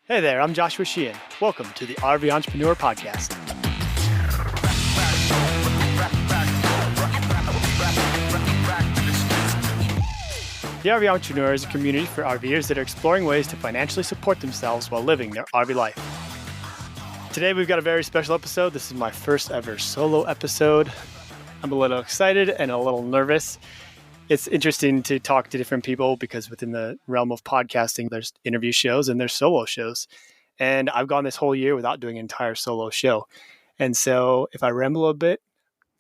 Hey there, I'm Joshua Sheehan. Welcome to the RV Entrepreneur Podcast. The RV Entrepreneur is a community for RVers that are exploring ways to financially support themselves while living their RV life. Today we've got a very special episode. This is my first ever solo episode. I'm a little excited and a little nervous. It's interesting to talk to different people because within the realm of podcasting, there's interview shows and there's solo shows. And I've gone this whole year without doing an entire solo show. And so if I ramble a bit,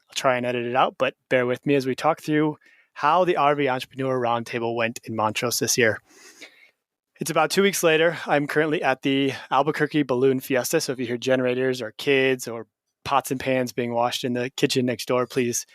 I'll try and edit it out, but bear with me as we talk through how the RV Entrepreneur Roundtable went in Montrose this year. It's about 2 weeks later. I'm currently at the Albuquerque Balloon Fiesta. So if you hear generators or kids or pots and pans being washed in the kitchen next door, please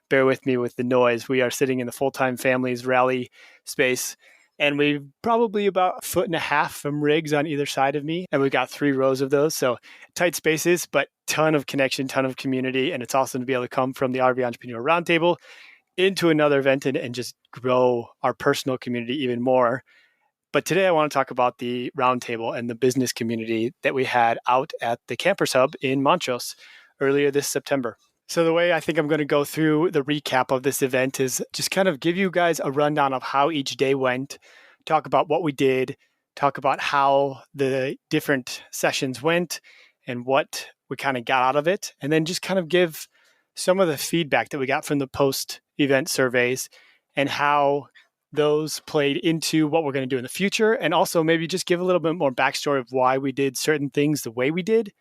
bear with me with the noise. We are sitting in the Full-Time Families rally space, and we've probably about 1.5 feet from rigs on either side of me, and we've got 3 rows of those. So tight spaces, but ton of connection, ton of community, and it's awesome to be able to come from the RV Entrepreneur Roundtable into another event and just grow our personal community even more. But today I want to talk about the roundtable and the business community that we had out at the Campers Hub in Montrose earlier this September. So the way I think I'm going to go through the recap of this event is just kind of give you guys a rundown of how each day went, talk about what we did, talk about how the different sessions went and what we kind of got out of it, and then just kind of give some of the feedback that we got from the post-event surveys and how those played into what we're going to do in the future, and also maybe just give a little bit more backstory of why we did certain things the way we did.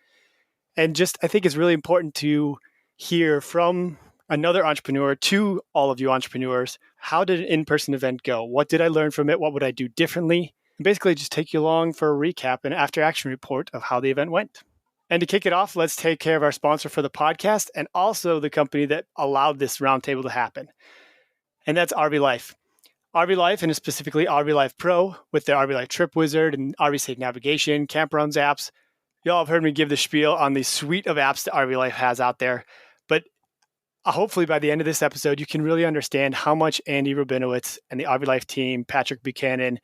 And just I think it's really important to hear from another entrepreneur to all of you entrepreneurs. How did an in-person event go? What did I learn from it? What would I do differently? And basically just take you along for a recap and after action report of how the event went. And to kick it off, let's take care of our sponsor for the podcast and also the company that allowed this roundtable to happen. And that's RV Life. RV Life, and specifically RV Life Pro with the RV Life Trip Wizard and RV Safe Navigation, Camp Runs apps. Y'all have heard me give the spiel on the suite of apps that RV Life has out there. But hopefully by the end of this episode, you can really understand how much Andy Rabinowitz and the RV Life team, Patrick Buchanan,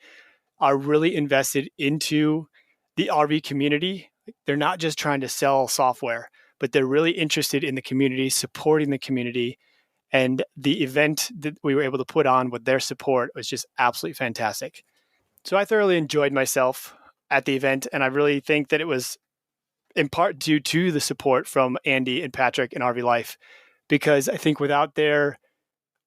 are really invested into the RV community. They're not just trying to sell software, but they're really interested in the community, supporting the community. And the event that we were able to put on with their support was just absolutely fantastic. So I thoroughly enjoyed myself at the event, and I really think that it was in part due to the support from Andy and Patrick and RV Life, because I think without their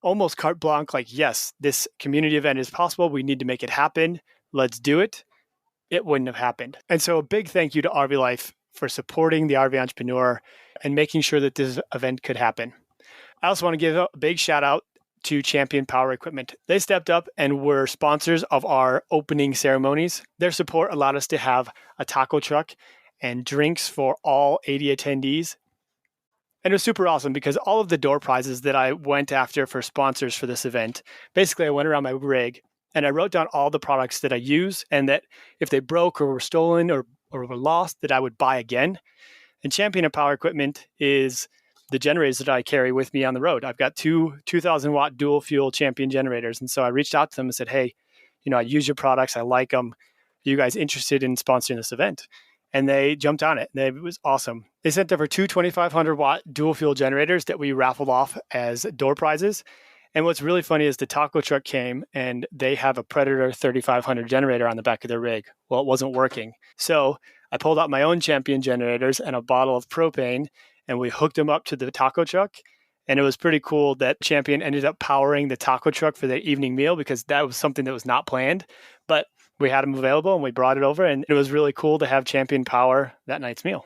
almost carte blanche, like, yes, this community event is possible, we need to make it happen, let's do it, it wouldn't have happened. And so a big thank you to RV Life for supporting the RV Entrepreneur and making sure that this event could happen. I also want to give a big shout out to Champion Power Equipment. They stepped up and were sponsors of our opening ceremonies. Their support allowed us to have a taco truck and drinks for all 80 attendees. And it was super awesome because all of the door prizes that I went after for sponsors for this event, basically I went around my rig and I wrote down all the products that I use and that if they broke or were stolen or were lost, that I would buy again. And Champion Power Equipment is the generators that I carry with me on the road. I've got 2,000 watt dual fuel Champion generators. And so I reached out to them and said, hey, I use your products. I like them. Are you guys interested in sponsoring this event? And they jumped on it. It was awesome. They sent over 2 2,500 watt dual fuel generators that we raffled off as door prizes. And what's really funny is the taco truck came and they have a Predator 3500 generator on the back of their rig. Well, it wasn't working. So I pulled out my own Champion generators and a bottle of propane and we hooked them up to the taco truck. And it was pretty cool that Champion ended up powering the taco truck for their evening meal because that was something that was not planned. But we had them available and we brought it over, and it was really cool to have Champion power that night's meal.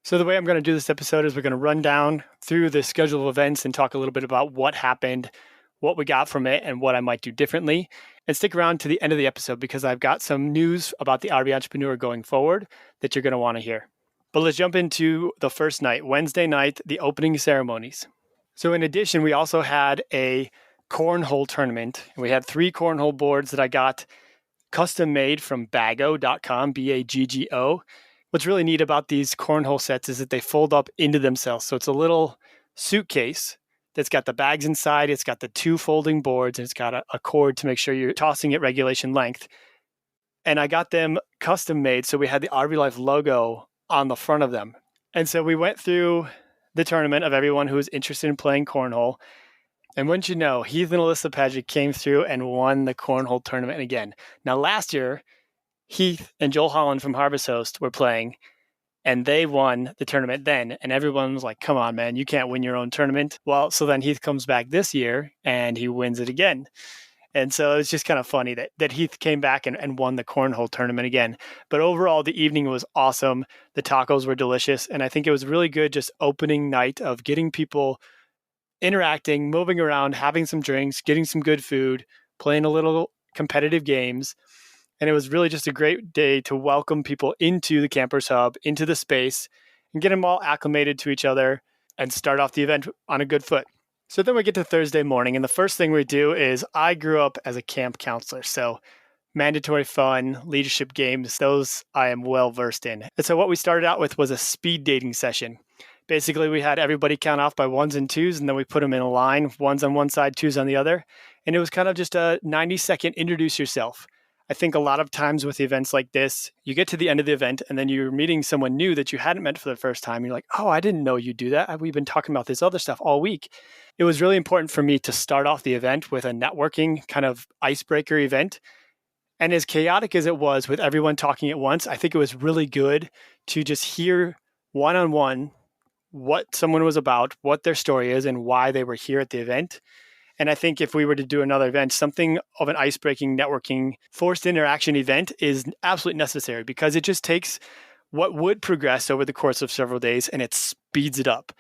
So the way I'm going to do this episode is we're going to run down through the schedule of events and talk a little bit about what happened, what we got from it, and what I might do differently. And stick around to the end of the episode because I've got some news about the RV Entrepreneur going forward that you're going to want to hear. But let's jump into the first night, Wednesday night, the opening ceremonies. So in addition, we also had a cornhole tournament. We had 3 cornhole boards that I got custom made from Baggo.com, Baggo. What's really neat about these cornhole sets is that they fold up into themselves. So it's a little suitcase that's got the bags inside. It's got the 2 folding boards and it's got a cord to make sure you're tossing at regulation length. and I got them custom made. So we had the RV Life logo on the front of them. And so we went through the tournament of everyone who was interested in playing cornhole. And wouldn't you know, Heath and Alyssa Paget came through and won the cornhole tournament again. Now, last year, Heath and Joel Holland from Harvest Host were playing, and they won the tournament then. And everyone was like, come on, man, you can't win your own tournament. Well, so then Heath comes back this year and he wins it again. And so it's just kind of funny that Heath came back and won the cornhole tournament again. But overall, the evening was awesome. The tacos were delicious. And I think it was really good just opening night of getting people interacting, moving around, having some drinks, getting some good food, playing a little competitive games. And it was really just a great day to welcome people into the Campers Hub, into the space, and get them all acclimated to each other and start off the event on a good foot. So then we get to Thursday morning, and the first thing we do is I grew up as a camp counselor. So mandatory fun, leadership games, those I am well versed in. And so what we started out with was a speed dating session. Basically, we had everybody count off by ones and twos, and then we put them in a line, ones on one side, twos on the other. And it was kind of just a 90-second introduce yourself. I think a lot of times with events like this, you get to the end of the event and then you're meeting someone new that you hadn't met for the first time. You're like, oh, I didn't know you do that. We've been talking about this other stuff all week. It was really important for me to start off the event with a networking kind of icebreaker event. And as chaotic as it was with everyone talking at once, I think it was really good to just hear one-on-one what someone was about, what their story is, and why they were here at the event. And I think if we were to do another event, something of an icebreaking, networking, forced interaction event is absolutely necessary because it just takes what would progress over the course of several days and it speeds it up.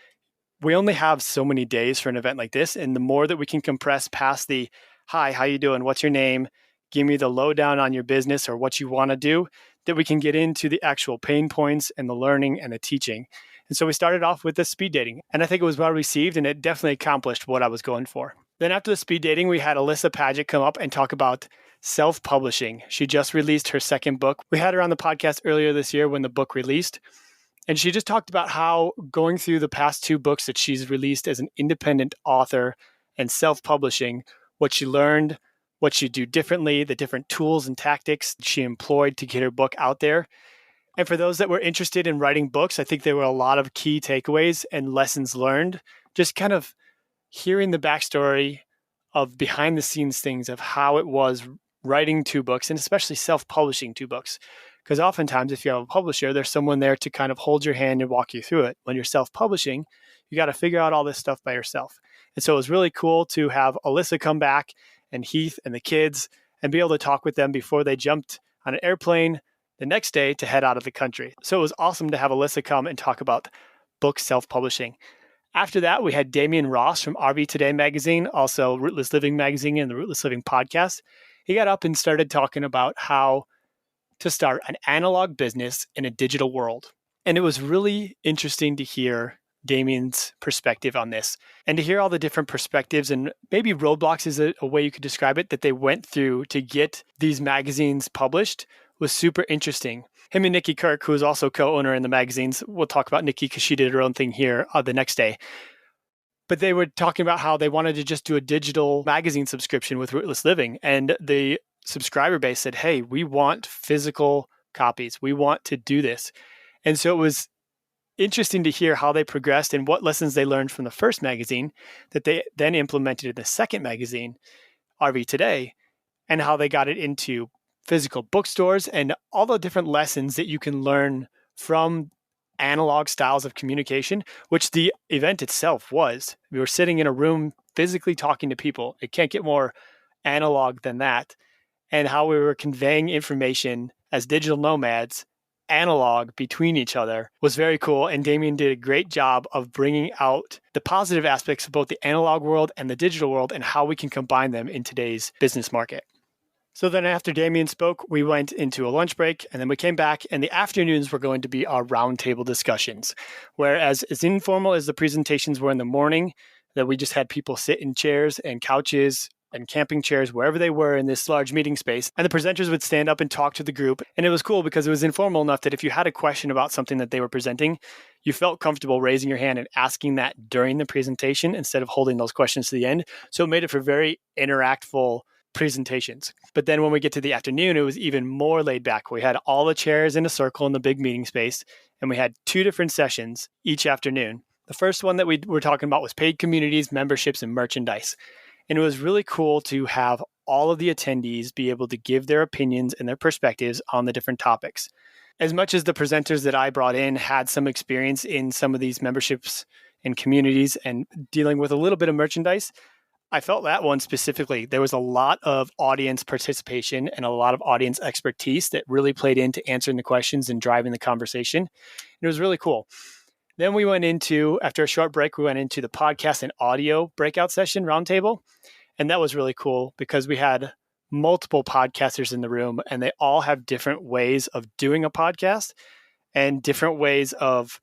We only have so many days for an event like this. And the more that we can compress past the, hi, how you doing? What's your name? Give me the lowdown on your business or what you want to do, that we can get into the actual pain points and the learning and the teaching. And so we started off with the speed dating. And I think it was well received and it definitely accomplished what I was going for. Then after the speed dating, we had Alyssa Paget come up and talk about self-publishing. She just released her second book. We had her on the podcast earlier this year when the book released. And she just talked about how going through the past two books that she's released as an independent author and self-publishing, what she learned, what she'd do differently, the different tools and tactics she employed to get her book out there. And for those that were interested in writing books, I think there were a lot of key takeaways and lessons learned, just kind of hearing the backstory of behind the scenes things of how it was writing two books and especially self-publishing two books. Because oftentimes if you have a publisher, there's someone there to kind of hold your hand and walk you through it. When you're self-publishing, you got to figure out all this stuff by yourself. And so it was really cool to have Alyssa come back and Heath and the kids and be able to talk with them before they jumped on an airplane the next day to head out of the country. So it was awesome to have Alyssa come and talk about book self-publishing. After that, we had Damian Ross from RV Today magazine, also Rootless Living magazine and the Rootless Living podcast. He got up and started talking about how to start an analog business in a digital world. And it was really interesting to hear Damian's perspective on this and to hear all the different perspectives and maybe roadblocks is a way you could describe it that they went through to get these magazines published was super interesting. Him and Nikki Kirk, who is also co-owner in the magazines, we'll talk about Nikki because she did her own thing here the next day. But they were talking about how they wanted to just do a digital magazine subscription with Rootless Living. And the subscriber base said, hey, we want physical copies. We want to do this. And so it was interesting to hear how they progressed and what lessons they learned from the first magazine that they then implemented in the second magazine, RV Today, and how they got it into physical bookstores and all the different lessons that you can learn from analog styles of communication, which the event itself was. We were sitting in a room physically talking to people. It can't get more analog than that. And how we were conveying information as digital nomads, analog between each other was very cool. And Damian did a great job of bringing out the positive aspects of both the analog world and the digital world and how we can combine them in today's business market. So then after Damian spoke, we went into a lunch break and then we came back and the afternoons were going to be our roundtable discussions. Whereas as informal as the presentations were in the morning, that we just had people sit in chairs and couches and camping chairs, wherever they were in this large meeting space. And the presenters would stand up and talk to the group. And it was cool because it was informal enough that if you had a question about something that they were presenting, you felt comfortable raising your hand and asking that during the presentation instead of holding those questions to the end. So it made it for very interactful presentations. But then when we get to the afternoon, it was even more laid back. We had all the chairs in a circle in the big meeting space, and we had 2 different sessions each afternoon. The first one that we were talking about was paid communities, memberships, and merchandise. And it was really cool to have all of the attendees be able to give their opinions and their perspectives on the different topics. As much as the presenters that I brought in had some experience in some of these memberships and communities and dealing with a little bit of merchandise, I felt that one specifically, there was a lot of audience participation and a lot of audience expertise that really played into answering the questions and driving the conversation. And it was really cool. Then we went into, after a short break, we went into the podcast and audio breakout session roundtable. And that was really cool because we had multiple podcasters in the room and they all have different ways of doing a podcast and different ways of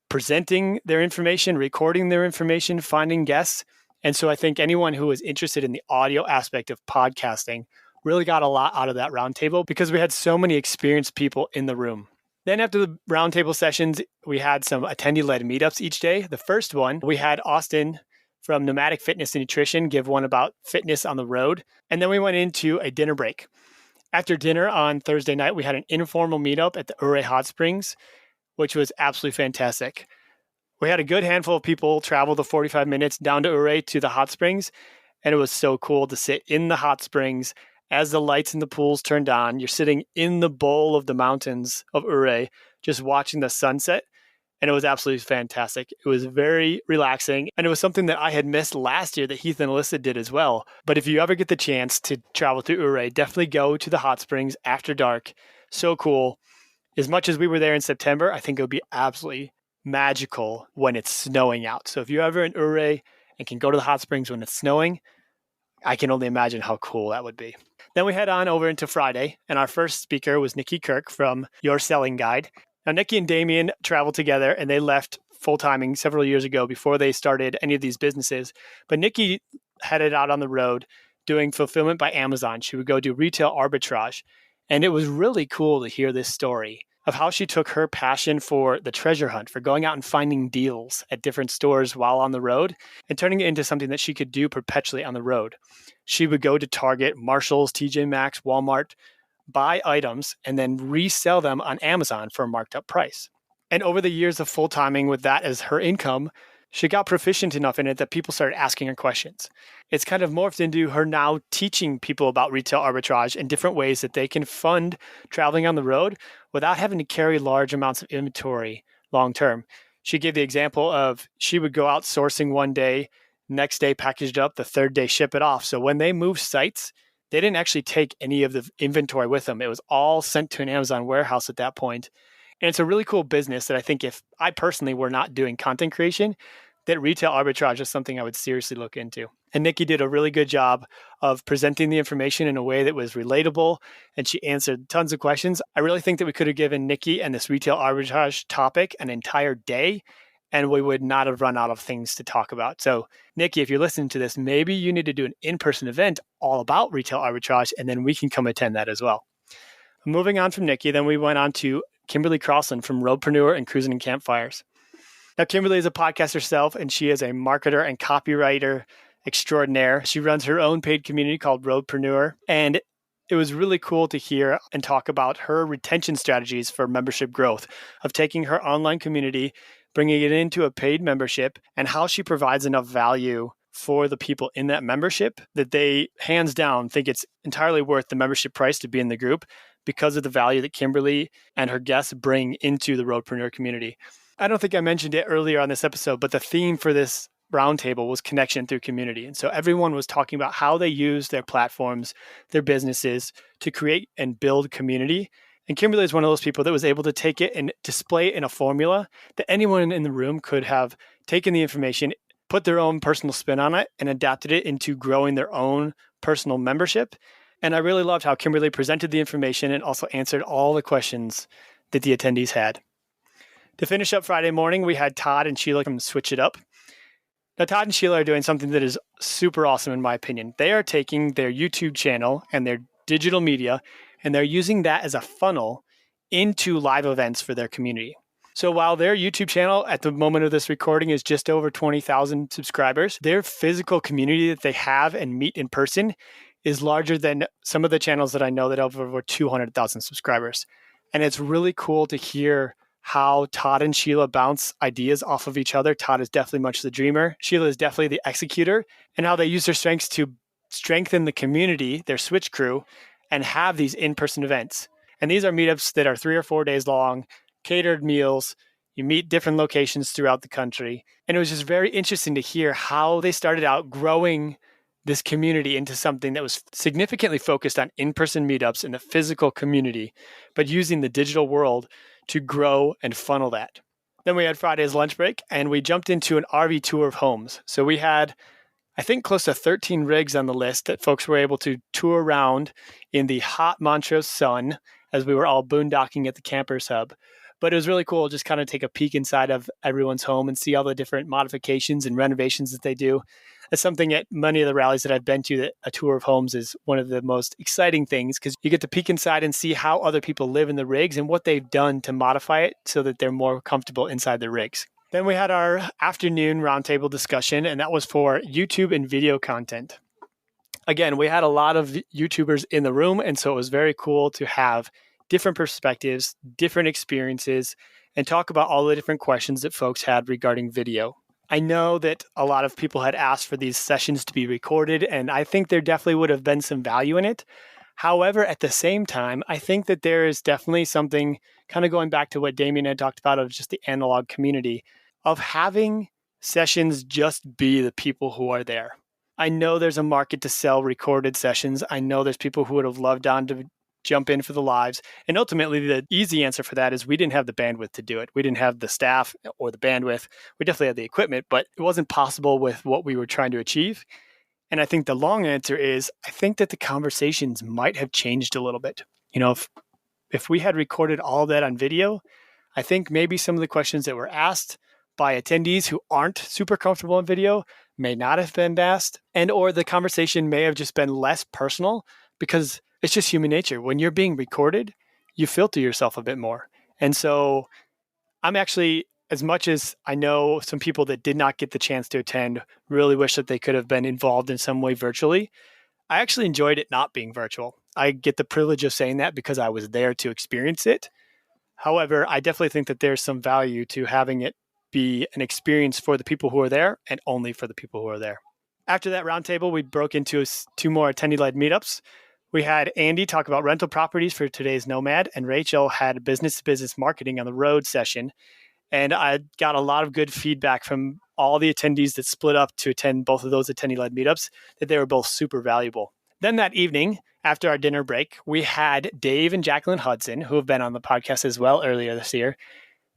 presenting their information, recording their information, finding guests. And so I think anyone who was interested in the audio aspect of podcasting really got a lot out of that roundtable because we had so many experienced people in the room. Then after the roundtable sessions, we had some attendee-led meetups each day. The first one, we had Austin from Nomadic Fitness and Nutrition give one about fitness on the road. And then we went into a dinner break. After dinner on Thursday night, we had an informal meetup at the Ouray Hot Springs, which was absolutely fantastic. We had a good handful of people travel the 45 minutes down to Ouray to the hot springs, and it was so cool to sit in the hot springs as the lights in the pools turned on. You're sitting in the bowl of the mountains of Ouray, just watching the sunset, and it was absolutely fantastic. It was very relaxing, and it was something that I had missed last year that Heath and Alyssa did as well. But if you ever get the chance to travel through Ouray, definitely go to the hot springs after dark. So cool. As much as we were there in September, I think it would be absolutely magical when it's snowing out. So if you're ever in Ouray and can go to the hot springs when it's snowing, I can only imagine how cool that would be. Then we head on over into Friday, and our first speaker was Nikki Kirk from Your Selling Guide. Now, Nikki and Damien traveled together, and they left full-timing several years ago before they started any of these businesses. But Nikki headed out on the road doing fulfillment by Amazon. She would go do retail arbitrage. And it was really cool to hear this story of how she took her passion for the treasure hunt, for going out and finding deals at different stores while on the road, and turning it into something that she could do perpetually on the road. She would go to Target, Marshalls, TJ Maxx, Walmart, buy items, and then resell them on Amazon for a marked up price. And over the years of full-timing with that as her income, she got proficient enough in it that people started asking her questions. It's kind of morphed into her now teaching people about retail arbitrage and different ways that they can fund traveling on the road without having to carry large amounts of inventory long term. She gave the example of she would go out sourcing one day, next day package it up, the third day ship it off. So when they moved sites, they didn't actually take any of the inventory with them. It was all sent to an Amazon warehouse at that point. And it's a really cool business that I think if I personally were not doing content creation, that retail arbitrage is something I would seriously look into. And Nikki did a really good job of presenting the information in a way that was relatable, and she answered tons of questions. I really think that we could have given Nikki and this retail arbitrage topic an entire day, and we would not have run out of things to talk about. So Nikki, if you're listening to this, maybe you need to do an in-person event all about retail arbitrage, and then we can come attend that as well. Moving on from Nikki, then we went on to Kimberly Crosland from Roadpreneur and Cruising and Campfires. Now, Kimberly is a podcast herself, and she is a marketer and copywriter extraordinaire. She runs her own paid community called Roadpreneur, and it was really cool to hear and talk about her retention strategies for membership growth, of taking her online community, bringing it into a paid membership, and how she provides enough value for the people in that membership that they, hands down, think it's entirely worth the membership price to be in the group because of the value that Kimberly and her guests bring into the Roadpreneur community. I don't think I mentioned it earlier on this episode, but the theme for this roundtable was connection through community. And so everyone was talking about how they use their platforms, their businesses to create and build community. And Kimberly is one of those people that was able to take it and display it in a formula that anyone in the room could have taken the information, put their own personal spin on it, and adapted it into growing their own personal membership. And I really loved how Kimberly presented the information and also answered all the questions that the attendees had. To finish up Friday morning, we had Todd and Sheila from Switch It Up. Now, Todd and Sheila are doing something that is super awesome in my opinion. They are taking their YouTube channel and their digital media, and they're using that as a funnel into live events for their community. So while their YouTube channel at the moment of this recording is just over 20,000 subscribers, their physical community that they have and meet in person is larger than some of the channels that I know that have over 200,000 subscribers. And it's really cool to hear how Todd and Sheila bounce ideas off of each other. Todd is definitely much the dreamer. Sheila is definitely the executor, and how they use their strengths to strengthen the community, their Switch crew, and have these in-person events. And these are meetups that are 3 or 4 days long, catered meals. You meet different locations throughout the country. And it was just very interesting to hear how they started out growing this community into something that was significantly focused on in-person meetups in the physical community, but using the digital world to grow and funnel that. Then we had Friday's lunch break, and we jumped into an RV tour of homes. So we had, I think, close to 13 rigs on the list that folks were able to tour around in the hot Montrose sun as we were all boondocking at the Campers Hub. But it was really cool just kind of take a peek inside of everyone's home and see all the different modifications and renovations that they do. That's something at many of the rallies that I've been to, that a tour of homes is one of the most exciting things, because you get to peek inside and see how other people live in the rigs and what they've done to modify it so that they're more comfortable inside the rigs. Then we had our afternoon roundtable discussion, and that was for YouTube and video content. Again, we had a lot of YouTubers in the room, and so it was very cool to have different perspectives, different experiences, and talk about all the different questions that folks had regarding video. I know that a lot of people had asked for these sessions to be recorded, and I think there definitely would have been some value in it. However, at the same time, I think that there is definitely something, kind of going back to what Damien had talked about, of just the analog community, of having sessions just be the people who are there. I know there's a market to sell recorded sessions. I know there's people who would have loved on to jump in for the lives. And ultimately, the easy answer for that is we didn't have the bandwidth to do it. We didn't have the staff or the bandwidth. We definitely had the equipment, but it wasn't possible with what we were trying to achieve. And I think the long answer is, I think that the conversations might have changed a little bit. You know, if we had recorded all of that on video, I think maybe some of the questions that were asked by attendees who aren't super comfortable in video may not have been asked, and or the conversation may have just been less personal, because it's just human nature. When you're being recorded, you filter yourself a bit more. And so I'm actually, as much as I know some people that did not get the chance to attend really wish that they could have been involved in some way virtually, I actually enjoyed it not being virtual. I get the privilege of saying that because I was there to experience it. However, I definitely think that there's some value to having it be an experience for the people who are there and only for the people who are there. After that roundtable, we broke into 2 more attendee-led meetups. We had Andy talk about rental properties for today's Nomad, and Rachel had business-to-business marketing on the road session. And I got a lot of good feedback from all the attendees that split up to attend both of those attendee-led meetups, that they were both super valuable. Then that evening, after our dinner break, we had Dave and Jacqueline Hudson, who have been on the podcast as well earlier this year.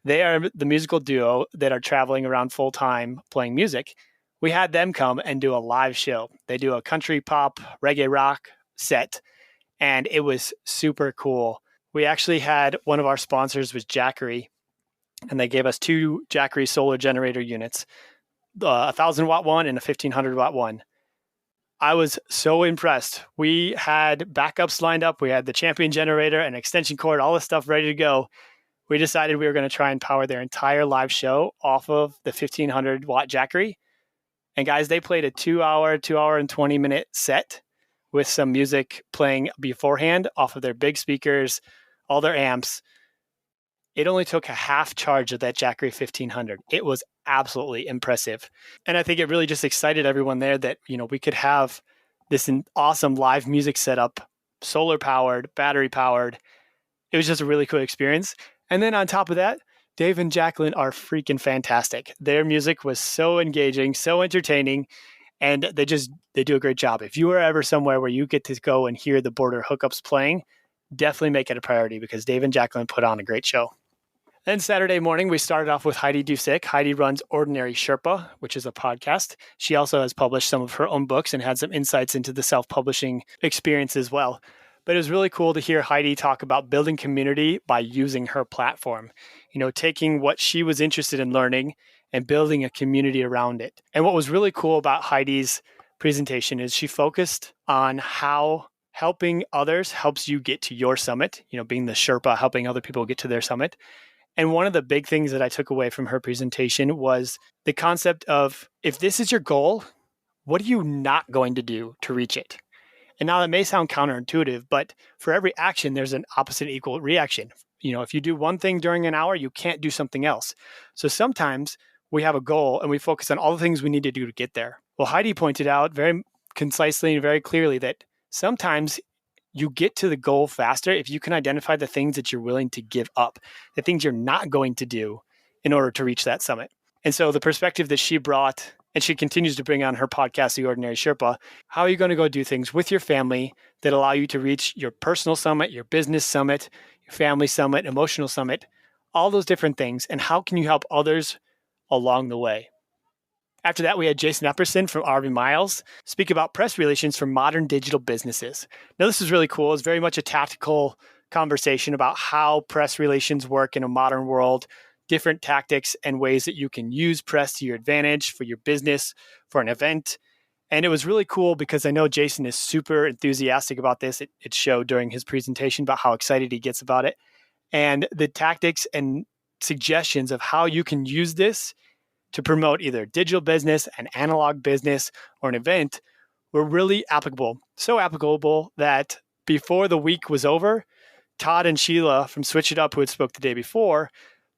They are the musical duo that are traveling around full-time playing music. We had them come and do a live show. They do a country pop, reggae rock set, and it was super cool. We actually had, one of our sponsors was Jackery, and they gave us 2 Jackery solar generator units, a 1,000-watt one and a 1,500-watt one. I was so impressed. We had backups lined up. We had the Champion generator and extension cord, all this stuff ready to go. We decided we were going to try and power their entire live show off of the 1,500-watt Jackery. And guys, they played a 2 hour and 20-minute set with some music playing beforehand off of their big speakers, all their amps. It only took a half charge of that Jackery 1500. It was absolutely impressive. And I think it really just excited everyone there that, you know, we could have this awesome live music setup, solar powered, battery powered. It was just a really cool experience. And then on top of that, Dave and Jacqueline are freaking fantastic. Their music was so engaging, so entertaining, and they do a great job. If you are ever somewhere where you get to go and hear the Border hookups playing, definitely make it a priority, because Dave and Jacqueline put on a great show. Then Saturday morning, we started off with Heidi Dusick. Heidi runs Ordinary Sherpa, which is a podcast. She also has published some of her own books and had some insights into the self-publishing experience as well. But it was really cool to hear Heidi talk about building community by using her platform, you know, taking what she was interested in learning and building a community around it. And what was really cool about Heidi's presentation is she focused on how helping others helps you get to your summit, you know, being the Sherpa, helping other people get to their summit. And one of the big things that I took away from her presentation was the concept of, if this is your goal, what are you not going to do to reach it? And now that may sound counterintuitive, but for every action, there's an opposite equal reaction. If you do one thing during an hour, you can't do something else. So sometimes we have a goal and we focus on all the things we need to do to get there. Well, Heidi pointed out very concisely and very clearly that sometimes you get to the goal faster if you can identify the things that you're willing to give up, the things you're not going to do in order to reach that summit. And so the perspective that she brought, and she continues to bring on her podcast, The Ordinary Sherpa, how are you going to go do things with your family that allow you to reach your personal summit, your business summit, your family summit, emotional summit, all those different things, and how can you help others along the way? After that, we had Jason Epperson from RV Miles speak about press relations for modern digital businesses. Now, this is really cool. It's very much a tactical conversation about how press relations work in a modern world, different tactics and ways that you can use press to your advantage for your business, for an event. And it was really cool because I know Jason is super enthusiastic about this. It showed during his presentation about how excited he gets about it. And the tactics and suggestions of how you can use this to promote either digital business, an analog business, or an event were really applicable. So applicable that before the week was over, Todd and Sheila from Switch It Up, who had spoke the day before,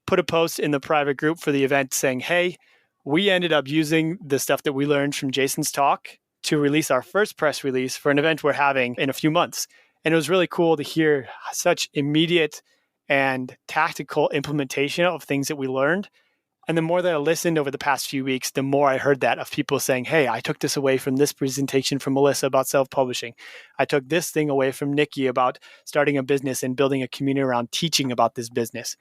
put a post in the private group for the event saying, hey, we ended up using the stuff that we learned from Jason's talk to release our first press release for an event we're having in a few months. And it was really cool to hear such immediate and tactical implementation of things that we learned. And the more that I listened over the past few weeks, the more I heard that of people saying, hey, I took this away from this presentation from Melissa about self-publishing. I took this thing away from Nikki about starting a business and building a community around teaching about this business.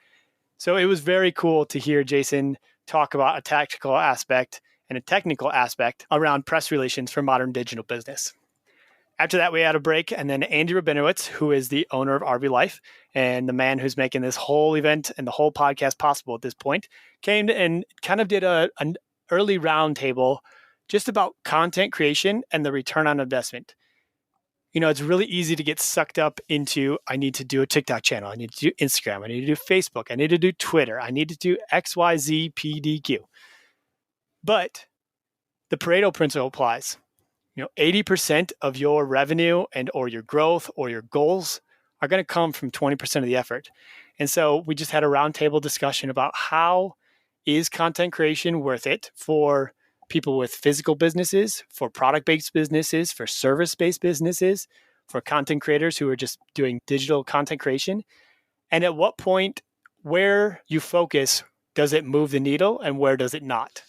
So it was very cool to hear Jason talk about a tactical aspect and a technical aspect around press relations for modern digital business. After that, we had a break, and then Andy Rabinowitz, who is the owner of RV Life and the man who's making this whole event and the whole podcast possible at this point, came and kind of did an early roundtable just about content creation and the return on investment. It's really easy to get sucked up into, I need to do a TikTok channel. I need to do Instagram. I need to do Facebook. I need to do Twitter. I need to do XYZ PDQ. But the Pareto principle applies. 80% of your revenue and or your growth or your goals are going to come from 20% of the effort. And so we just had a roundtable discussion about how is content creation worth it for people with physical businesses, for product-based businesses, for service-based businesses, for content creators who are just doing digital content creation. And at what point, where you focus, does it move the needle and where does it not?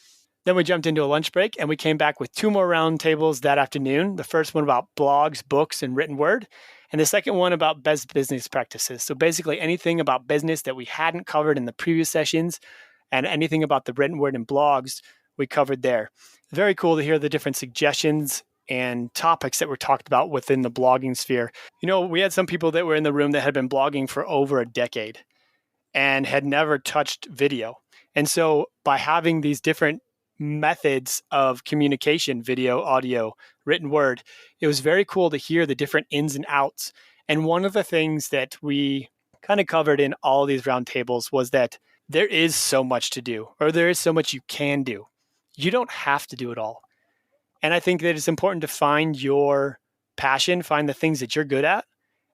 Then we jumped into a lunch break and we came back with 2 more roundtables that afternoon. The first one about blogs, books, and written word. And the second one about best business practices. So basically anything about business that we hadn't covered in the previous sessions and anything about the written word and blogs we covered there. Very cool to hear the different suggestions and topics that were talked about within the blogging sphere. We had some people that were in the room that had been blogging for over a decade and had never touched video. And so by having these different methods of communication, video, audio, written word, it was very cool to hear the different ins and outs. And one of the things that we kind of covered in all these roundtables was that there is so much to do, or there is so much you can do. You don't have to do it all. And I think that it's important to find your passion, find the things that you're good at,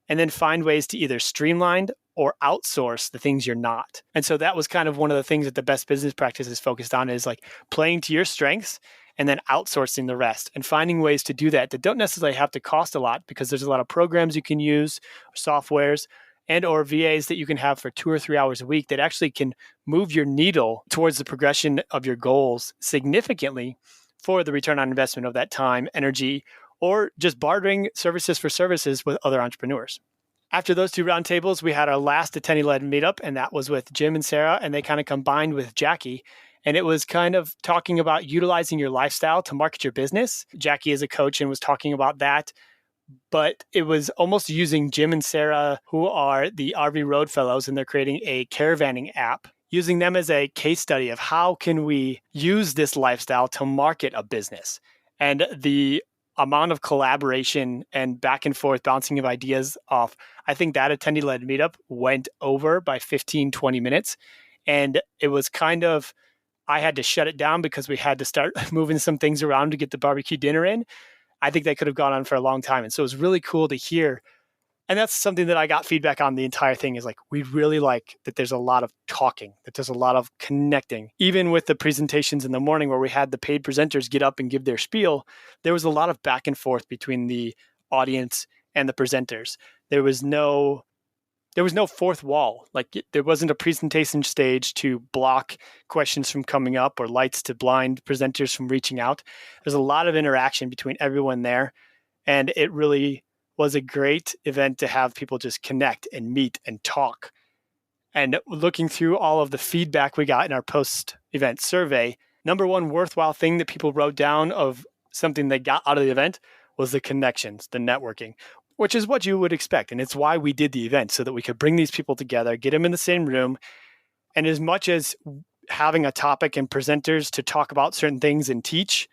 and then find ways to either streamline or outsource the things you're not. And so that was kind of one of the things that the best business practice is focused on, is like playing to your strengths and then outsourcing the rest and finding ways to do that don't necessarily have to cost a lot, because there's a lot of programs you can use, softwares, and or VAs that you can have for 2 or 3 hours a week that actually can move your needle towards the progression of your goals significantly for the return on investment of that time, energy, or just bartering services for services with other entrepreneurs. After those 2 roundtables, we had our last attendee-led meetup, and that was with Jim and Sarah, and they kind of combined with Jackie. And it was kind of talking about utilizing your lifestyle to market your business. Jackie is a coach and was talking about that. But it was almost using Jim and Sarah, who are the RV Road Fellows, and they're creating a caravanning app, using them as a case study of how can we use this lifestyle to market a business. And the amount of collaboration and back and forth bouncing of ideas off, I think that attendee-led meetup went over by 15, 20 minutes. And it was kind of, I had to shut it down because we had to start moving some things around to get the barbecue dinner in. I think they could have gone on for a long time. And so it was really cool to hear. And that's something that I got feedback on the entire thing is like, we really like that there's a lot of talking, that there's a lot of connecting. Even with the presentations in the morning where we had the paid presenters get up and give their spiel, there was a lot of back and forth between the audience and the presenters. There was no fourth wall. Like there wasn't a presentation stage to block questions from coming up or lights to blind presenters from reaching out. There's a lot of interaction between everyone there. And it really was a great event to have people just connect and meet and talk. And looking through all of the feedback we got in our post-event survey, number one worthwhile thing that people wrote down of something they got out of the event was the connections, the networking, which is what you would expect. And it's why we did the event, so that we could bring these people together, get them in the same room. And as much as having a topic and presenters to talk about certain things and teach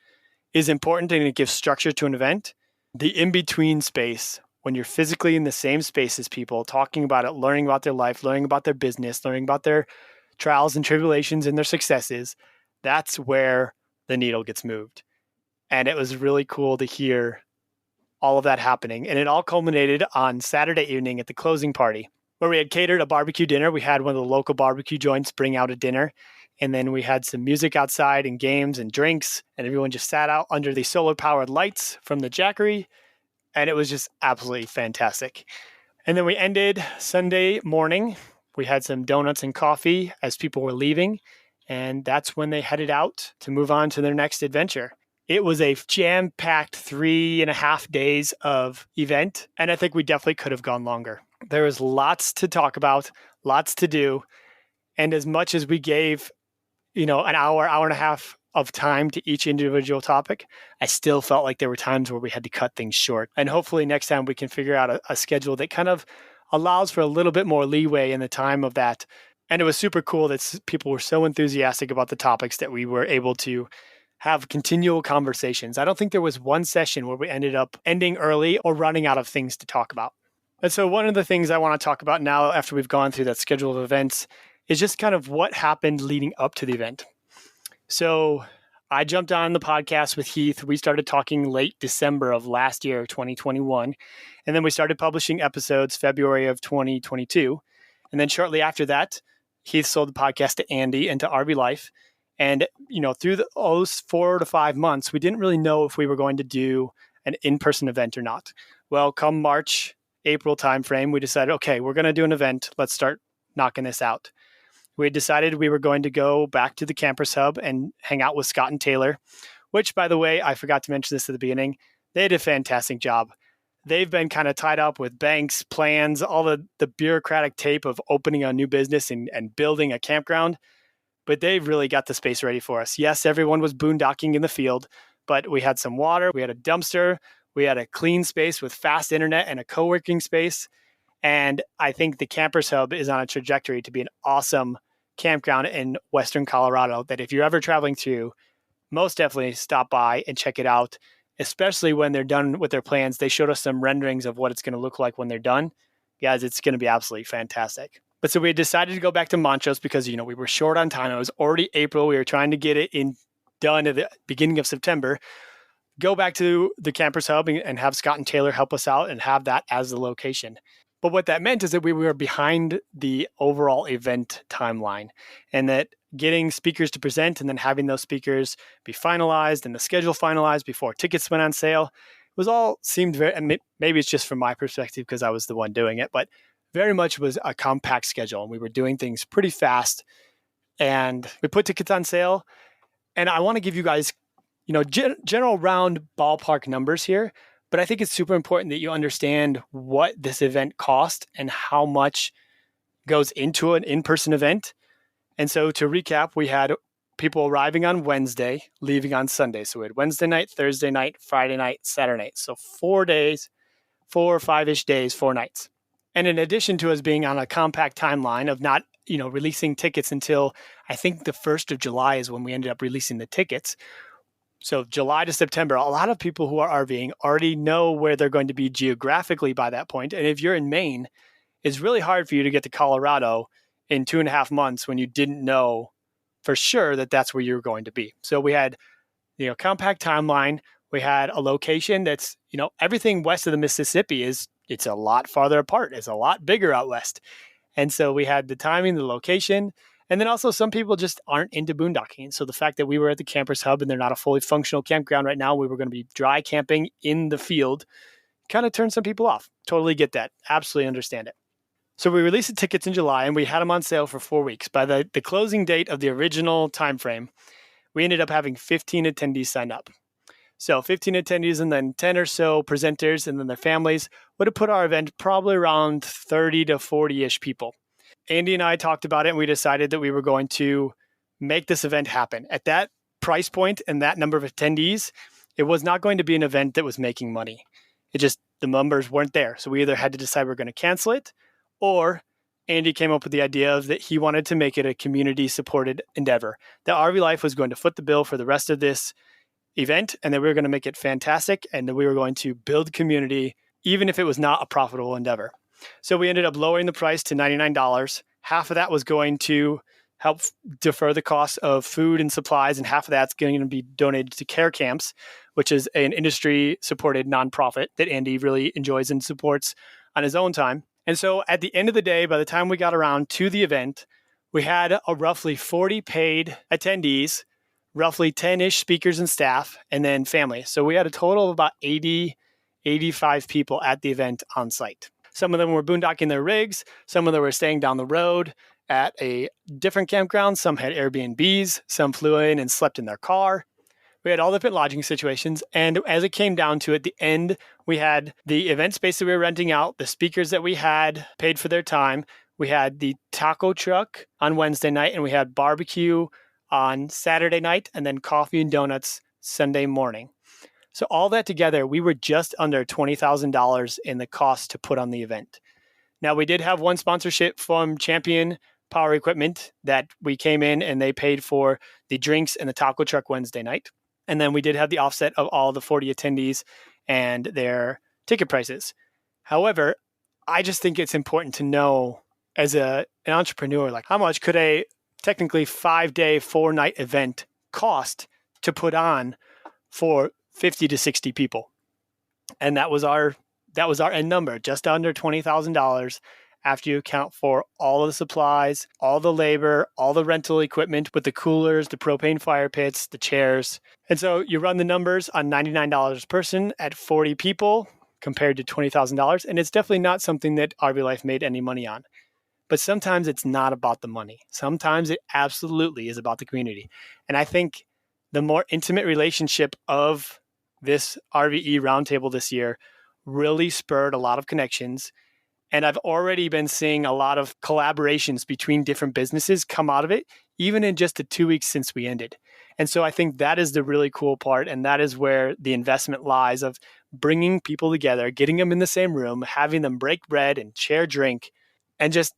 is important and it gives structure to an event, the in-between space, when you're physically in the same space as people, talking about it, learning about their life, learning about their business, learning about their trials and tribulations and their successes, that's where the needle gets moved. And it was really cool to hear all of that happening. And it all culminated on Saturday evening at the closing party, where we had catered a barbecue dinner. We had one of the local barbecue joints bring out a dinner. And then we had some music outside and games and drinks. And everyone just sat out under the solar-powered lights from the Jackery. And it was just absolutely fantastic. And then we ended Sunday morning. We had some donuts and coffee as people were leaving. And that's when they headed out to move on to their next adventure. It was a jam-packed 3.5 days of event, and I think we definitely could have gone longer. There was lots to talk about, lots to do, and as much as we gave, an hour and a half of time to each individual topic, I still felt like there were times where we had to cut things short. And hopefully next time we can figure out a schedule that kind of allows for a little bit more leeway in the time of that. And it was super cool that people were so enthusiastic about the topics that we were able to have continual conversations. I don't think there was one session where we ended up ending early or running out of things to talk about. And so one of the things I want to talk about now after we've gone through that schedule of events is just kind of what happened leading up to the event. So I jumped on the podcast with Heath. We started talking late December of last year, 2021. And then we started publishing episodes February of 2022. And then shortly after that, Heath sold the podcast to Andy and to RV Life. And, through those 4 to 5 months, we didn't really know if we were going to do an in-person event or not. Well, come March, April timeframe, we decided, okay, we're going to do an event. Let's start knocking this out. We had decided we were going to go back to the Campers Hub and hang out with Scott and Taylor, which, by the way, I forgot to mention this at the beginning. They did a fantastic job. They've been kind of tied up with banks, plans, all the bureaucratic tape of opening a new business and building a campground. But they've really got the space ready for us. Yes, everyone was boondocking in the field, but we had some water, we had a dumpster, we had a clean space with fast internet and a co-working space. And I think the Campers Hub is on a trajectory to be an awesome campground in Western Colorado that if you're ever traveling through, most definitely stop by and check it out, especially when they're done with their plans. They showed us some renderings of what it's going to look like when they're done. Guys, it's going to be absolutely fantastic. But so we decided to go back to Montrose because, we were short on time. It was already April. We were trying to get it done at the beginning of September. Go back to the Campers Hub and have Scott and Taylor help us out and have that as the location. But what that meant is that we were behind the overall event timeline, and that getting speakers to present and then having those speakers be finalized and the schedule finalized before tickets went on sale seemed very, and maybe it's just from my perspective because I was the one doing it, but very much was a compact schedule, and we were doing things pretty fast. And we put tickets on sale. And I want to give you guys, general round ballpark numbers here, but I think it's super important that you understand what this event cost and how much goes into an in-person event. And so to recap, we had people arriving on Wednesday, leaving on Sunday. So we had Wednesday night, Thursday night, Friday night, Saturday night. So 4 days, 4 or 5-ish days, 4 nights. And in addition to us being on a compact timeline of not, releasing tickets until I think the 1st of July is when we ended up releasing the tickets. So July to September, a lot of people who are RVing already know where they're going to be geographically by that point. And if you're in Maine, it's really hard for you to get to Colorado in 2.5 months when you didn't know for sure that that's where you're going to be. So we had, compact timeline. We had a location that's, everything west of the Mississippi it's a lot farther apart. It's a lot bigger out west. And so we had the timing, the location, and then also some people just aren't into boondocking. So the fact that we were at the campers hub and they're not a fully functional campground right now, we were going to be dry camping in the field, kind of turned some people off. Totally get that. Absolutely understand it. So we released the tickets in July and we had them on sale for 4 weeks. By the closing date of the original timeframe, we ended up having 15 attendees sign up. So 15 attendees and then 10 or so presenters and then their families would have put our event probably around 30 to 40-ish people. Andy and I talked about it and we decided that we were going to make this event happen. At that price point and that number of attendees, it was not going to be an event that was making money. The numbers weren't there. So we either had to decide we're going to cancel it, or Andy came up with the idea of that he wanted to make it a community-supported endeavor. That RV Life was going to foot the bill for the rest of this event, and that we were going to make it fantastic, and that we were going to build community, even if it was not a profitable endeavor. So we ended up lowering the price to $99. Half of that was going to help defer the cost of food and supplies, and half of that's going to be donated to Care Camps, which is an industry-supported nonprofit that Andy really enjoys and supports on his own time. And so at the end of the day, by the time we got around to the event, we had a roughly 40 paid attendees, roughly 10-ish speakers and staff, and then family. So we had a total of about 85 people at the event on site. Some of them were boondocking their rigs. Some of them were staying down the road at a different campground. Some had Airbnbs. Some flew in and slept in their car. We had all different lodging situations. And as it came down to at the end, we had the event space that we were renting out, the speakers that we had paid for their time. We had the taco truck on Wednesday night, and we had barbecue on Saturday night, and then coffee and donuts Sunday morning. So all that together, we were just under $20,000 in the cost to put on the event. Now, we did have one sponsorship from Champion Power Equipment that we came in and they paid for the drinks and the taco truck Wednesday night. And then we did have the offset of all the 40 attendees and their ticket prices. However, I just think it's important to know as an entrepreneur, like how much could a technically 5-day, 4-night event cost to put on for 50 to 60 people. And that was our end number, just under $20,000 after you account for all of the supplies, all the labor, all the rental equipment with the coolers, the propane fire pits, the chairs. And so you run the numbers on $99 a person at 40 people compared to $20,000. And it's definitely not something that RV Life made any money on. But sometimes it's not about the money. Sometimes it absolutely is about the community. And I think the more intimate relationship of this RVE Roundtable this year really spurred a lot of connections. And I've already been seeing a lot of collaborations between different businesses come out of it, even in just the 2 weeks since we ended. And so I think that is the really cool part. And that is where the investment lies of bringing people together, getting them in the same room, having them break bread and share drink, and just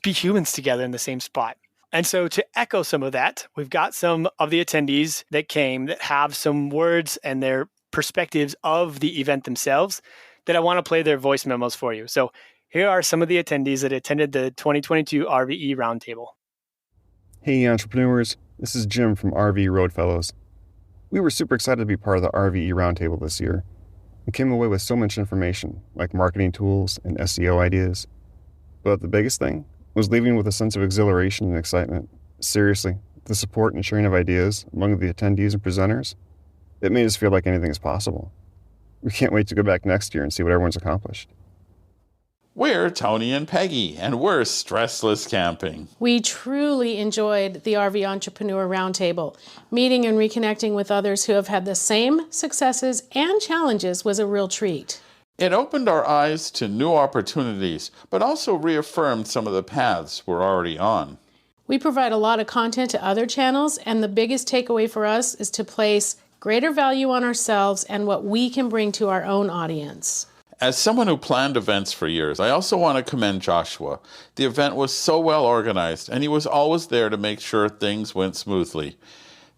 be humans together in the same spot. And so to echo some of that, we've got some of the attendees that came that have some words and their perspectives of the event themselves that I want to play their voice memos for you. So here are some of the attendees that attended the 2022 RVE Roundtable. Hey entrepreneurs, this is Jim from RV Roadfellows. We were super excited to be part of the RVE Roundtable this year. We came away with so much information, like marketing tools and SEO ideas. But the biggest thing was leaving with a sense of exhilaration and excitement. Seriously, the support and sharing of ideas among the attendees and presenters, it made us feel like anything is possible. We can't wait to go back next year and see what everyone's accomplished. We're Tony and Peggy, and we're Stressless Camping. We truly enjoyed the RV Entrepreneur Roundtable. Meeting and reconnecting with others who have had the same successes and challenges was a real treat. It opened our eyes to new opportunities, but also reaffirmed some of the paths we're already on. We provide a lot of content to other channels, and the biggest takeaway for us is to place greater value on ourselves and what we can bring to our own audience. As someone who planned events for years, I also want to commend Joshua. The event was so well organized, and he was always there to make sure things went smoothly.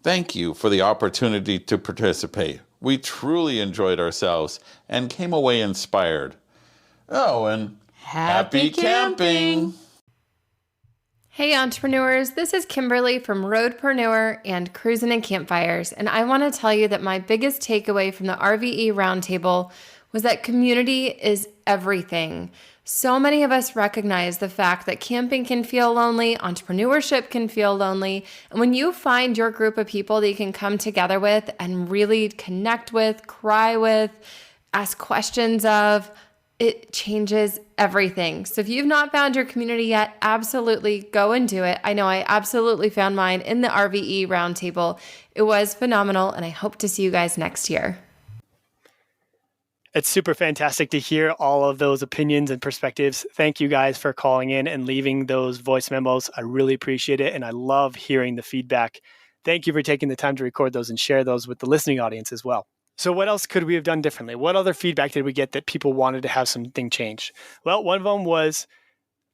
Thank you for the opportunity to participate. We truly enjoyed ourselves and came away inspired. Oh, and happy camping! Hey entrepreneurs, this is Kimberly from Roadpreneur and Cruisin' and Campfires, and I want to tell you that my biggest takeaway from the RVE Roundtable was that community is everything. So many of us recognize the fact that camping can feel lonely, entrepreneurship can feel lonely, and when you find your group of people that you can come together with and really connect with, cry with, ask questions of, it changes everything. So if you've not found your community yet, absolutely go and do it. I know I absolutely found mine in the RVE Roundtable. It was phenomenal, and I hope to see you guys next year. It's super fantastic to hear all of those opinions and perspectives. Thank you guys for calling in and leaving those voice memos. I really appreciate it, and I love hearing the feedback. Thank you for taking the time to record those and share those with the listening audience as well. So what else could we have done differently? What other feedback did we get that people wanted to have something changed? Well, one of them was,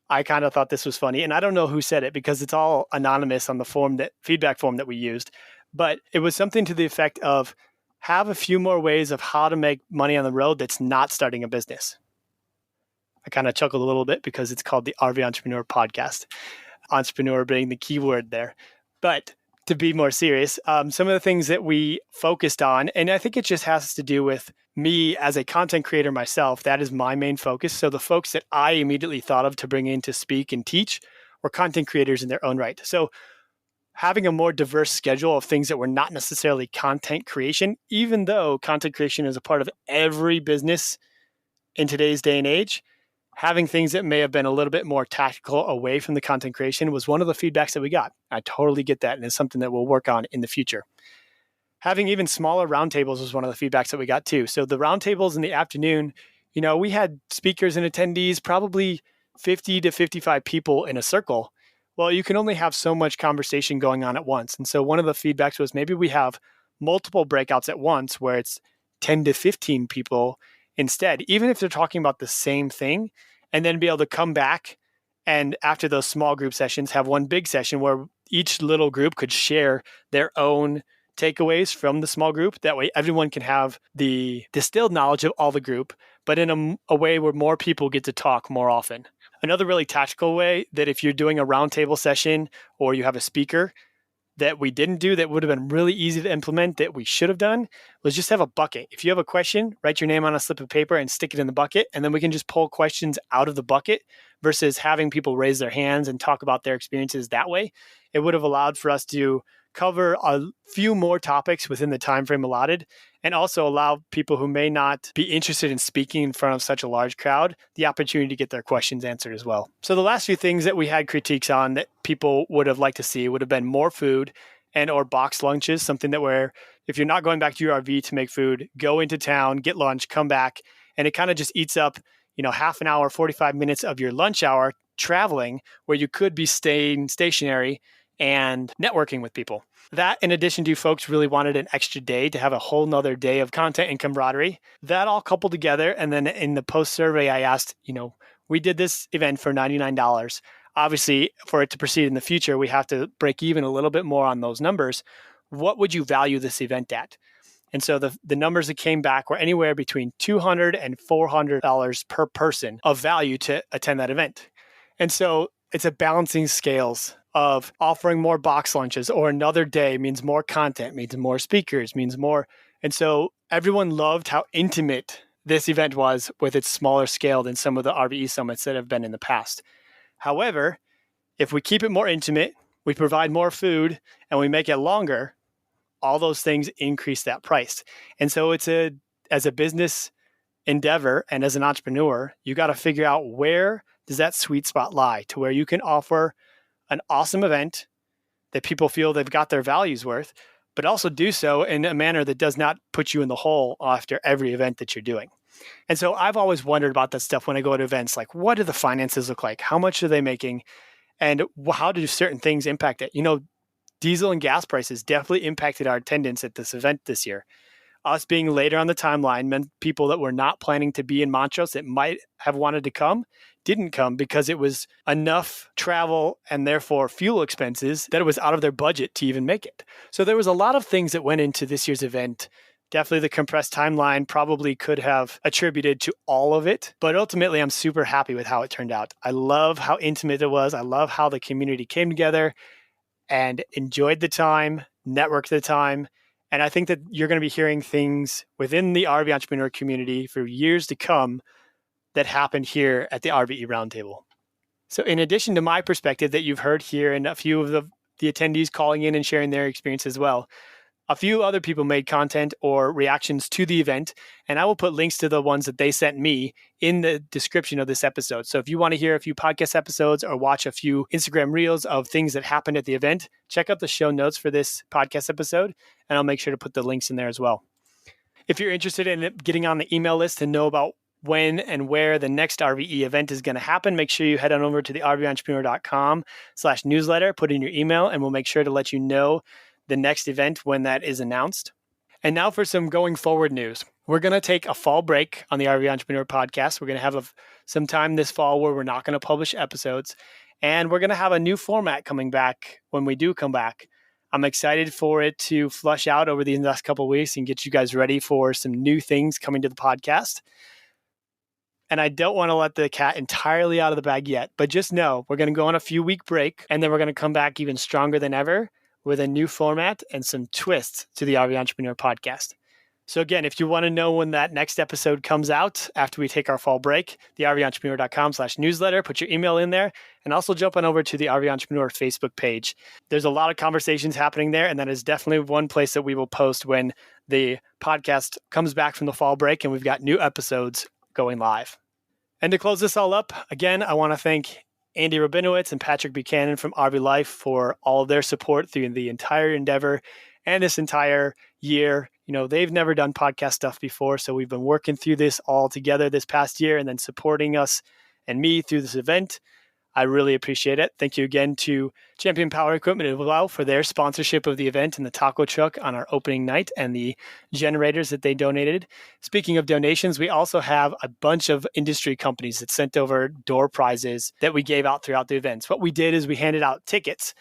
I kind of thought this was funny, and I don't know who said it because it's all anonymous on the feedback form that we used, but it was something to the effect of, have a few more ways of how to make money on the road that's not starting a business. I kind of chuckled a little bit because it's called the RV Entrepreneur Podcast. Entrepreneur being the key word there. But to be more serious, some of the things that we focused on, and I think it just has to do with me as a content creator myself, that is my main focus. So the folks that I immediately thought of to bring in to speak and teach were content creators in their own right. So having a more diverse schedule of things that were not necessarily content creation, even though content creation is a part of every business in today's day and age, having things that may have been a little bit more tactical away from the content creation was one of the feedbacks that we got. I totally get that, and it's something that we'll work on in the future. Having even smaller roundtables was one of the feedbacks that we got too. So the roundtables in the afternoon, we had speakers and attendees, probably 50 to 55 people in a circle. Well, you can only have so much conversation going on at once. And so one of the feedbacks was maybe we have multiple breakouts at once where it's 10 to 15 people instead, even if they're talking about the same thing, and then be able to come back and after those small group sessions, have one big session where each little group could share their own takeaways from the small group. That way everyone can have the distilled knowledge of all the group, but in a way where more people get to talk more often. Another really tactical way that if you're doing a roundtable session or you have a speaker that we didn't do that would have been really easy to implement that we should have done was just have a bucket. If you have a question, write your name on a slip of paper and stick it in the bucket, and then we can just pull questions out of the bucket versus having people raise their hands and talk about their experiences that way. It would have allowed for us to cover a few more topics within the time frame allotted, and also allow people who may not be interested in speaking in front of such a large crowd the opportunity to get their questions answered as well. So the last few things that we had critiques on that people would have liked to see would have been more food and or box lunches, something that where if you're not going back to your RV to make food, go into town, get lunch, come back, and it kind of just eats up, half an hour, 45 minutes of your lunch hour traveling where you could be staying stationary and networking with people. That, in addition to folks really wanted an extra day to have a whole nother day of content and camaraderie, that all coupled together. And then in the post survey, I asked, we did this event for $99. Obviously, for it to proceed in the future, we have to break even a little bit more on those numbers. What would you value this event at? And so the numbers that came back were anywhere between $200 and $400 per person of value to attend that event. And so it's a balancing scales of offering more box lunches or another day means more content, means more speakers, means more. And so everyone loved how intimate this event was with its smaller scale than some of the RVE summits that have been in the past. However, if we keep it more intimate, we provide more food, and we make it longer, all those things increase that price. And so as a business endeavor and as an entrepreneur, you got to figure out where does that sweet spot lie to where you can offer an awesome event that people feel they've got their values worth, but also do so in a manner that does not put you in the hole after every event that you're doing. And so I've always wondered about that stuff when I go to events, like what do the finances look like? How much are they making? And how do certain things impact it? Diesel and gas prices definitely impacted our attendance at this event this year. Us being later on the timeline meant people that were not planning to be in Montrose that might have wanted to come didn't come because it was enough travel and therefore fuel expenses that it was out of their budget to even make it. So there was a lot of things that went into this year's event Definitely the compressed timeline probably could have attributed to all of it, but ultimately I'm super happy with how it turned out. I love how intimate it was. I love how the community came together and enjoyed the time, networked the time. And I think that you're going to be hearing things within the RV entrepreneur community for years to come that happened here at the RVE Roundtable. So in addition to my perspective that you've heard here and a few of the attendees calling in and sharing their experience as well, a few other people made content or reactions to the event, and I will put links to the ones that they sent me in the description of this episode. So if you want to hear a few podcast episodes or watch a few Instagram reels of things that happened at the event, check out the show notes for this podcast episode, and I'll make sure to put the links in there as well. If you're interested in getting on the email list to know about when and where the next RVE event is going to happen, make sure you head on over to the rventrepreneur.com/newsletter, put in your email, and we'll make sure to let you know the next event when that is announced. And now for some going forward news. We're going to take a fall break on the RV Entrepreneur podcast. We're going to have some time this fall where we're not going to publish episodes. And we're going to have a new format coming back when we do come back. I'm excited for it to flush out over the next couple of weeks and get you guys ready for some new things coming to the podcast. And I don't want to let the cat entirely out of the bag yet, but just know we're going to go on a few-week break, and then we're going to come back even stronger than ever with a new format and some twists to the RV Entrepreneur podcast. So again, if you want to know when that next episode comes out after we take our fall break, the rventrepreneur.com/newsletter, put your email in there, and also jump on over to the RV Entrepreneur Facebook page. There's a lot of conversations happening there, and that is definitely one place that we will post when the podcast comes back from the fall break and we've got new episodes going live. And to close this all up, again, I want to thank Andy Rabinowitz and Patrick Buchanan from RV Life for all of their support through the entire endeavor and this entire year. You know, they've never done podcast stuff before, so we've been working through this all together this past year and then supporting us and me through this event. I really appreciate it. Thank you again to Champion Power Equipment as well for their sponsorship of the event and the taco truck on our opening night and the generators that they donated. Speaking of donations, we also have a bunch of industry companies that sent over door prizes that we gave out throughout the events. What we did is we handed out tickets,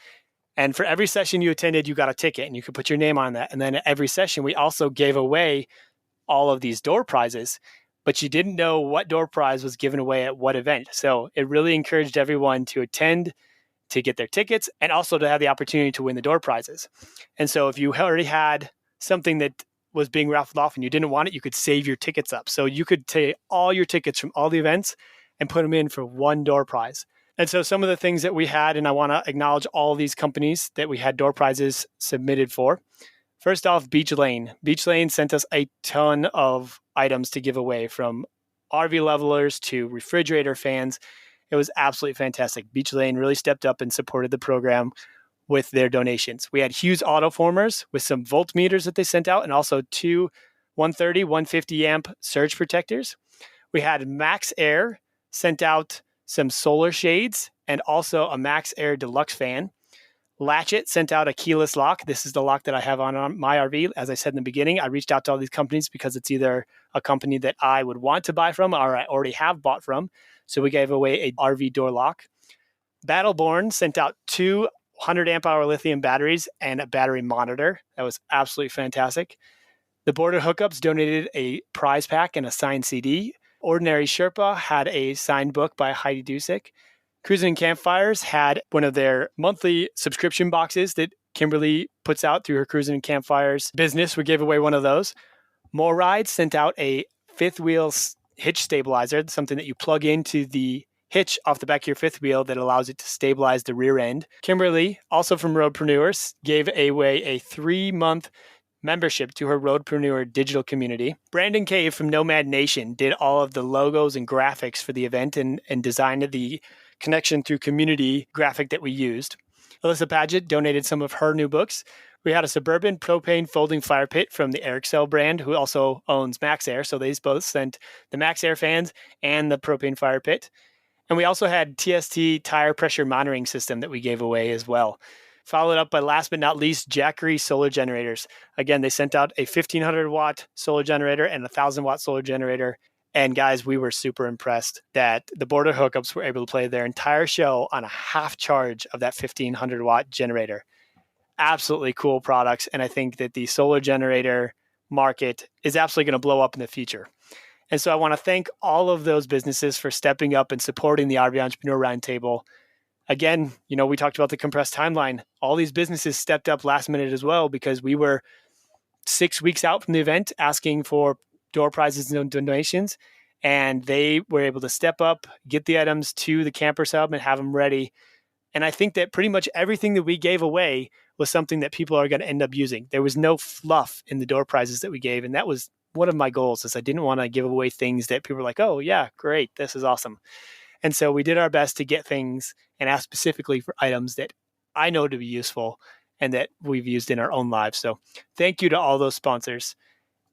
and for every session you attended, you got a ticket and you could put your name on that. And then at every session, we also gave away all of these door prizes, but you didn't know what door prize was given away at what event. So it really encouraged everyone to attend, to get their tickets, and also to have the opportunity to win the door prizes. And so if you already had something that was being raffled off and you didn't want it, you could save your tickets up. So you could take all your tickets from all the events and put them in for one door prize. And so some of the things that we had, and I want to acknowledge all these companies that we had door prizes submitted for. First off, Beach Lane. Beach Lane sent us a ton of items to give away, from RV levelers to refrigerator fans. It was absolutely fantastic. Beach Lane really stepped up and supported the program with their donations. We had Hughes Autoformers with some voltmeters that they sent out, and also two 130, 150 amp surge protectors. We had Max Air sent out some solar shades and also a Max Air Deluxe fan. Latchet sent out a keyless lock. This is the lock that I have on my RV. As I said in the beginning, I reached out to all these companies because it's either a company that I would want to buy from or I already have bought from. So we gave away a RV door lock. Battleborn sent out two 100 amp hour lithium batteries and a battery monitor. That was absolutely fantastic. The Border Hookups donated a prize pack and a signed CD. Ordinary Sherpa had a signed book by Heidi Dusick. Cruising Campfires had one of their monthly subscription boxes that Kimberly puts out through her Cruising and Campfires business. We gave away one of those. More Rides sent out a fifth wheel hitch stabilizer, something that you plug into the hitch off the back of your fifth wheel that allows it to stabilize the rear end. Kimberly, also from Roadpreneurs, gave away a 3-month membership to her Roadpreneur digital community. Brandon Cave from Nomad Nation did all of the logos and graphics for the event and designed the connection through community graphic that we used. Alyssa Paget donated some of her new books. We had a Suburban propane folding fire pit from the Airxcel brand, who also owns Max Air. So they both sent the Max Air fans and the propane fire pit. And we also had TST tire pressure monitoring system that we gave away as well. Followed up by, last but not least, Jackery solar generators. Again, they sent out a 1,500 watt solar generator and a 1,000 watt solar generator. And guys, we were super impressed that the Border Hookups were able to play their entire show on a half charge of that 1,500 watt generator. Absolutely cool products. And I think that the solar generator market is absolutely going to blow up in the future. And so I want to thank all of those businesses for stepping up and supporting the RV Entrepreneur Roundtable. Again, we talked about the compressed timeline. All these businesses stepped up last minute as well, because we were 6 weeks out from the event asking for door prizes and donations. And they were able to step up, get the items to the campers hub and have them ready. And I think that pretty much everything that we gave away was something that people are going to end up using. There was no fluff in the door prizes that we gave. And that was one of my goals, is I didn't want to give away things that people were like, oh yeah, great, this is awesome. And so we did our best to get things and ask specifically for items that I know to be useful and that we've used in our own lives. So thank you to all those sponsors.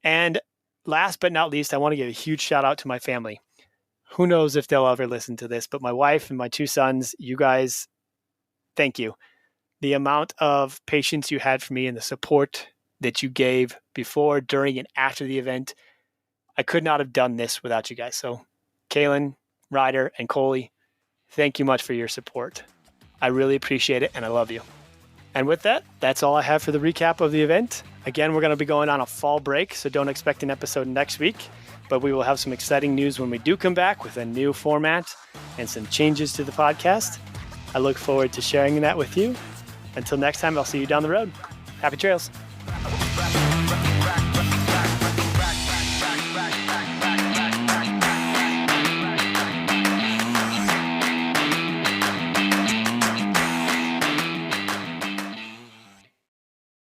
And last but not least, I want to give a huge shout out to my family. Who knows if they'll ever listen to this, but my wife and my 2 sons, you guys, thank you. The amount of patience you had for me and the support that you gave before, during, and after the event, I could not have done this without you guys. So Kaylin, Ryder, and Coley, thank you much for your support. I really appreciate it, and I love you. And with that, that's all I have for the recap of the event. Again, we're going to be going on a fall break, so don't expect an episode next week, but we will have some exciting news when we do come back with a new format and some changes to the podcast. I look forward to sharing that with you. Until next time, I'll see you down the road. Happy trails.